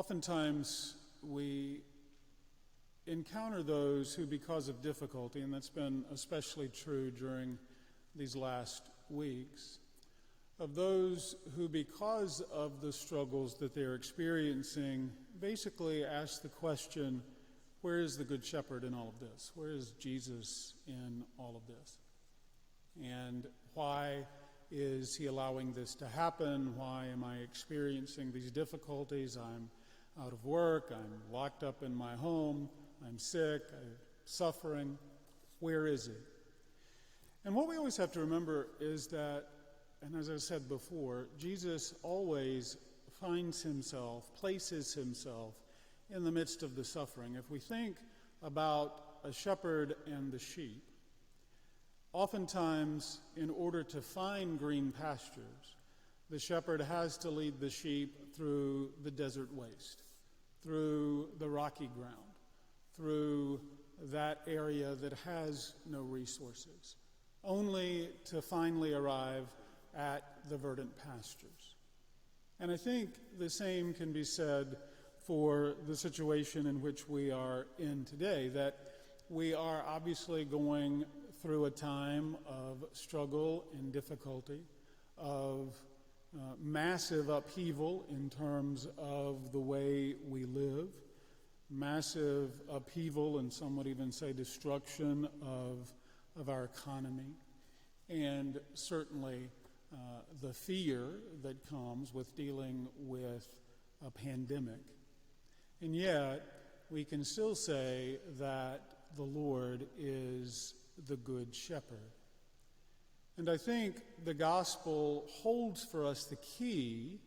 Oftentimes, we encounter those who, because of difficulty, and that's been especially true during these last weeks, of those who, because of the struggles that they're experiencing, basically ask the question, where is the Good Shepherd in all of this? Where is Jesus in all of this? And why is he allowing this to happen? Why am I experiencing these difficulties? I'm out of work, I'm locked up in my home, I'm sick, I'm suffering. Where is he? And what we always have to remember is that, and as I said before, Jesus always finds himself, places himself in the midst of the suffering. If we think about a shepherd and the sheep, oftentimes in order to find green pastures, the shepherd has to lead the sheep through the desert waste, through the rocky ground, through that area that has no resources, only to finally arrive at the verdant pastures. And I think the same can be said for the situation in which we are in today, that we are obviously going through a time of struggle and difficulty, of massive upheaval in terms of the way we live, massive upheaval, and some would even say destruction of our economy, and certainly the fear that comes with dealing with a pandemic. And yet, we can still say that the Lord is the Good Shepherd. And I think the gospel holds for us the key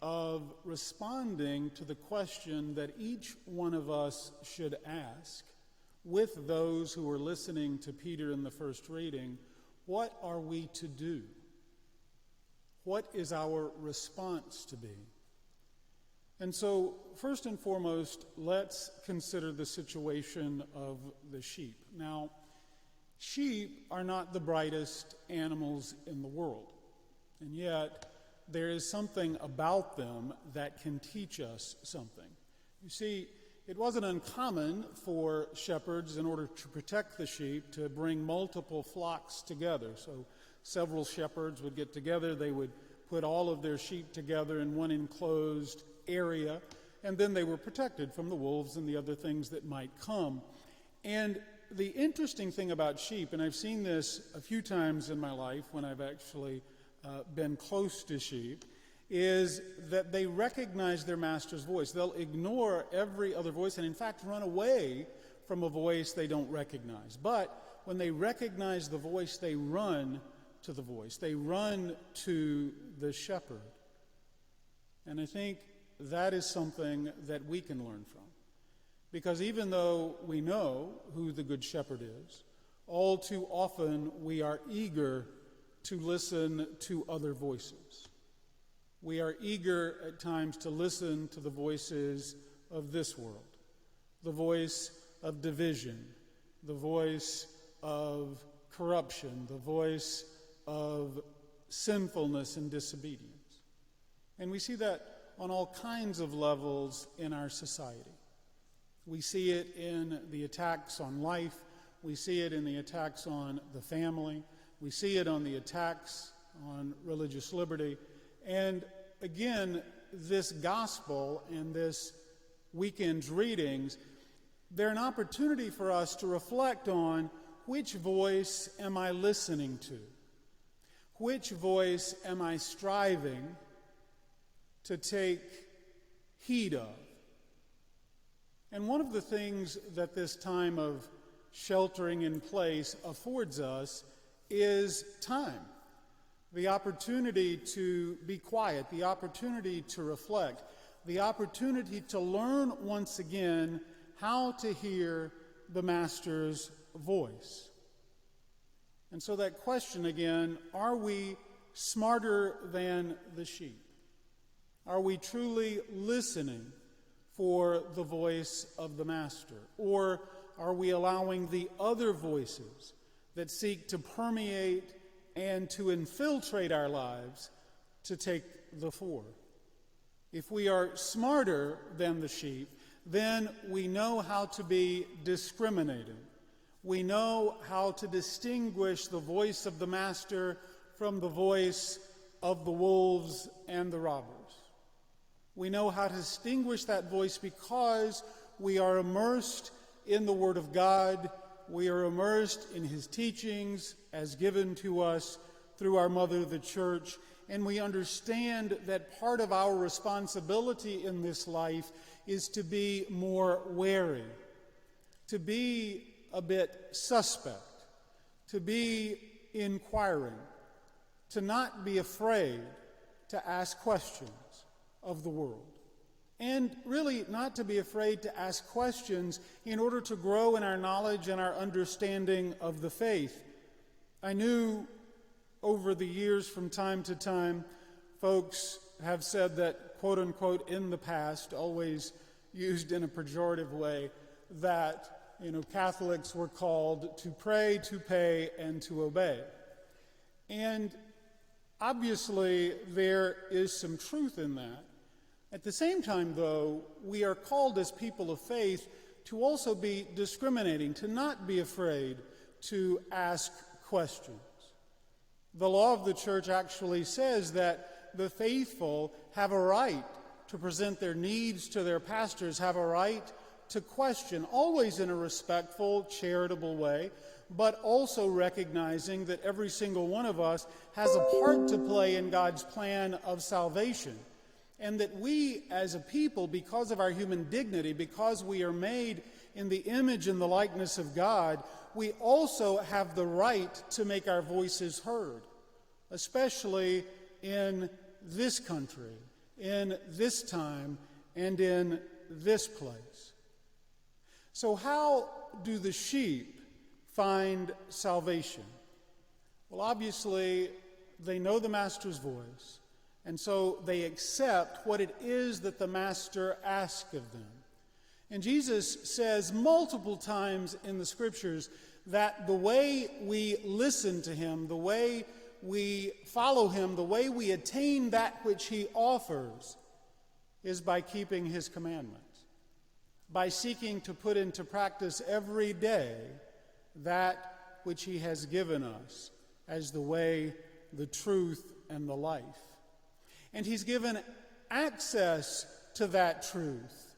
of responding to the question that each one of us should ask with those who are listening to Peter in the first reading. What are we to do? What is our response to be? And so, first and foremost, let's consider the situation of the sheep. Now, sheep are not the brightest animals in the world, and yet there is something about them that can teach us something. You see, it wasn't uncommon for shepherds, in order to protect the sheep, to bring multiple flocks together. So several shepherds would get together, they would put all of their sheep together in one enclosed area, and then they were protected from the wolves and the other things that might come. And the interesting thing about sheep, and I've seen this a few times in my life when I've actually been close to sheep, is that they recognize their master's voice. They'll ignore every other voice and in fact run away from a voice they don't recognize. But when they recognize the voice, they run to the voice. They run to the shepherd. And I think that is something that we can learn from. Because even though we know who the Good Shepherd is, all too often we are eager to listen to other voices. We are eager at times to listen to the voices of this world, the voice of division, the voice of corruption, the voice of sinfulness and disobedience. And we see that on all kinds of levels in our society. We see it in the attacks on life. We see it in the attacks on the family. We see it on the attacks on religious liberty. And again, this gospel and this weekend's readings, they're an opportunity for us to reflect on which voice am I listening to? Which voice am I striving to take heed of? And one of the things that this time of sheltering in place affords us is time. The opportunity to be quiet, the opportunity to reflect, the opportunity to learn once again how to hear the Master's voice. And so that question again, are we smarter than the sheep? Are we truly listening for the voice of the Master? Or are we allowing the other voices that seek to permeate and to infiltrate our lives to take the fore? if we are smarter than the sheep, then we know how to be discriminating. We know how to distinguish the voice of the master from the voice of the wolves and the robbers. We know how to distinguish that voice because we are immersed in the Word of God. We are immersed in His teachings as given to us through our Mother, the Church, and we understand that part of our responsibility in this life is to be more wary, to be a bit suspect, to be inquiring, to not be afraid to ask questions of the world, and really not to be afraid to ask questions in order to grow in our knowledge and our understanding of the faith. I knew over the years, from time to time, folks have said that, quote unquote, in the past, always used in a pejorative way, that Catholics were called to pray, to pay, and to obey. And obviously, there is some truth in that. At the same time, though, we are called as people of faith to also be discriminating, to not be afraid to ask questions. The law of the Church actually says that the faithful have a right to present their needs to their pastors, have a right to question, always in a respectful, charitable way, but also recognizing that every single one of us has a part to play in God's plan of salvation. And that we as a people, because of our human dignity, because we are made in the image and the likeness of God, we also have the right to make our voices heard, especially in this country, in this time, and in this place. So how do the sheep find salvation? Well, obviously, they know the master's voice, and so they accept what it is that the master asks of them. And Jesus says multiple times in the scriptures that the way we listen to him, the way we follow him, the way we attain that which he offers is by keeping his commandments, by seeking to put into practice every day that which he has given us as the way, the truth, and the life. And he's given access to that truth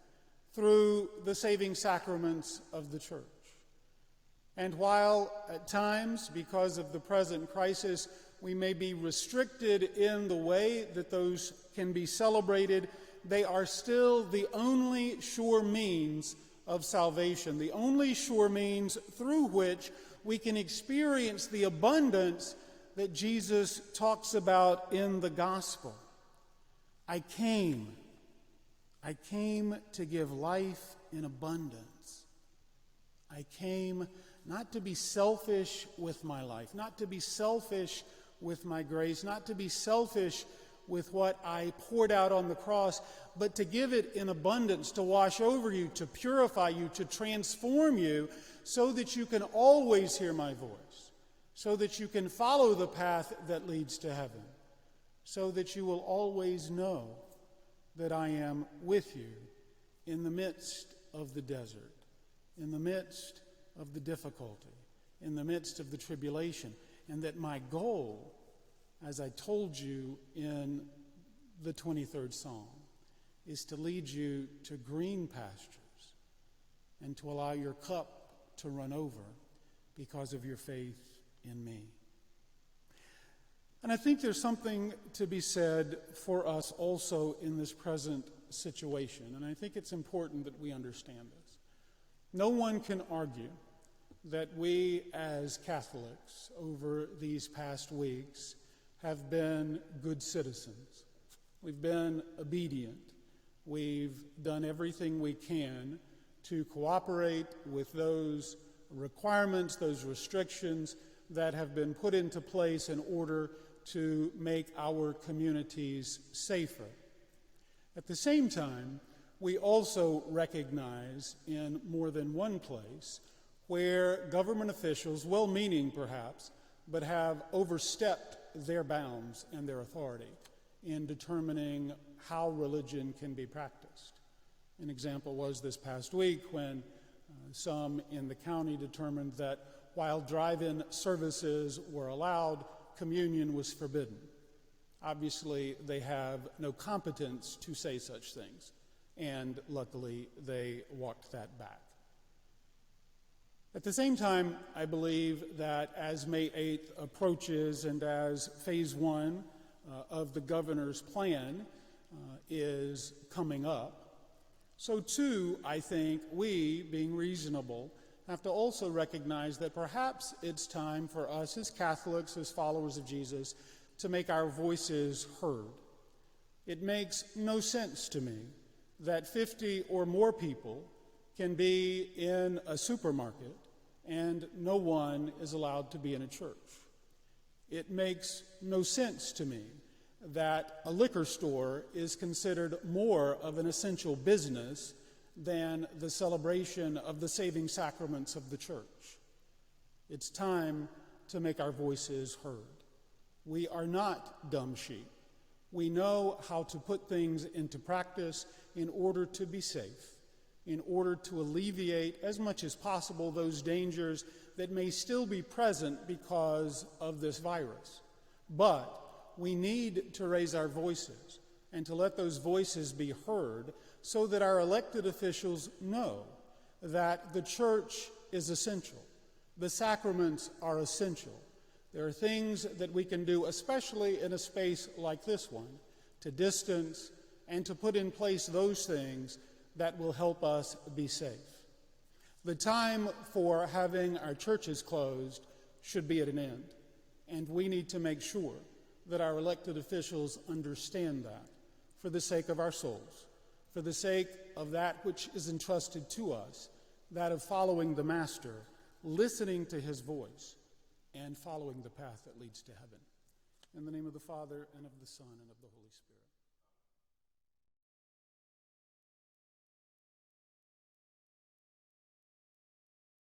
through the saving sacraments of the church. And while at times, because of the present crisis, we may be restricted in the way that those can be celebrated, they are still the only sure means of salvation, the only sure means through which we can experience the abundance that Jesus talks about in the gospel. I came to give life in abundance. I came not to be selfish with my life, not to be selfish with my grace, not to be selfish with what I poured out on the cross, but to give it in abundance, to wash over you, to purify you, to transform you, so that you can always hear my voice, so that you can follow the path that leads to heaven, so that you will always know that I am with you in the midst of the desert, in the midst of the difficulty, in the midst of the tribulation, and that my goal, as I told you in the 23rd Psalm, is to lead you to green pastures and to allow your cup to run over because of your faith in me. And I think there's something to be said for us also in this present situation, and I think it's important that we understand this. No one can argue that we as Catholics over these past weeks have been good citizens. We've been obedient. We've done everything we can to cooperate with those requirements, those restrictions that have been put into place in order to make our communities safer. At the same time, we also recognize in more than one place where government officials, well-meaning perhaps, but have overstepped their bounds and their authority in determining how religion can be practiced. An example was this past week when some in the county determined that while drive-in services were allowed, communion was forbidden. Obviously, they have no competence to say such things, and luckily they walked that back. At the same time, I believe that as May 8th approaches and as phase one of the governor's plan is coming up, so too, I think we, being reasonable, have to also recognize that perhaps it's time for us as Catholics, as followers of Jesus, to make our voices heard. It makes no sense to me that 50 or more people can be in a supermarket and no one is allowed to be in a church. It makes no sense to me that a liquor store is considered more of an essential business than the celebration of the saving sacraments of the church. It's time to make our voices heard. We are not dumb sheep. We know how to put things into practice in order to be safe, in order to alleviate as much as possible those dangers that may still be present because of this virus. But we need to raise our voices and to let those voices be heard so that our elected officials know that the church is essential. The sacraments are essential. There are things that we can do, especially in a space like this one, to distance and to put in place those things that will help us be safe. The time for having our churches closed should be at an end, and we need to make sure that our elected officials understand that for the sake of our souls, for the sake of that which is entrusted to us, that of following the Master, listening to his voice, and following the path that leads to heaven. In the name of the Father, and of the Son, and of the Holy Spirit.